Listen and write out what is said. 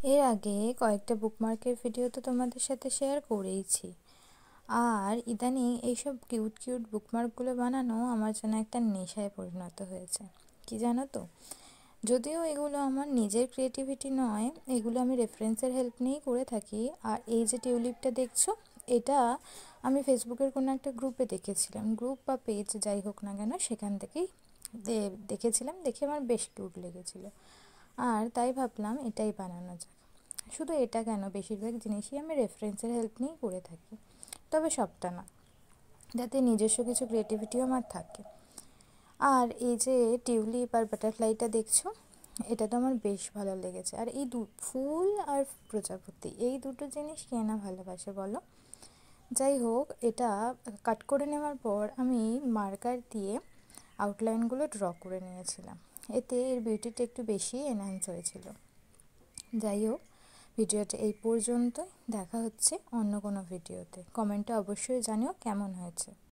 এর আগে কয়েকটা বুকমার্কের ভিডিও তো তোমাদের সাথে শেয়ার করেইছি। আর ইদানিং এইসব কিউট কিউট বুকমার্কগুলো বানানো আমার যেন একটা নেশায় পরিণত হয়েছে। কি জানো তো, যদিও এগুলো আমার নিজের ক্রিয়েটিভিটি নয়, এগুলো আমি রেফারেন্সের হেল্প নিয়েই করে থাকি। আর এই যে টিউলিপটা দেখছো, এটা আমি ফেসবুকের কোনো একটা গ্রুপে দেখেছিলাম, গ্রুপ বা পেজ যাই হোক না কেন, সেখান থেকেই দেখেছিলাম, দেখে আমার বেশ কিউট লেগেছিলো। আর তাই ভাবলাম এটাই বানানো যায়। শুধু এটা কেন, বেশিরভাগ জিনিসই আমি রেফারেন্সের হেল্প নিয়েই করে থাকি, তবে সবটা না, যাতে নিজস্ব কিছু ক্রিয়েটিভিটিও আমার থাকে। আর এই যে টিউলিপ আর বাটারফ্লাইটা দেখছো, এটা তো আমার বেশ ভালো লেগেছে। আর এই ফুল আর প্রজাপতি, এই দুটো জিনিস কে না ভালোবাসে বলো। যাই হোক, এটা কাট করে নেওয়ার পর আমি মার্কার দিয়ে আউটলাইনগুলো ড্র করে নিয়েছিলাম, এতে এর বিউটিটা একটু বেশি এনহ্যান্স হয়েছিল। যাই হোক, ভিডিওটা এই পর্যন্তই, দেখা হচ্ছে অন্য কোনো ভিডিওতে। কমেন্টে অবশ্যই জানিও কেমন হয়েছে।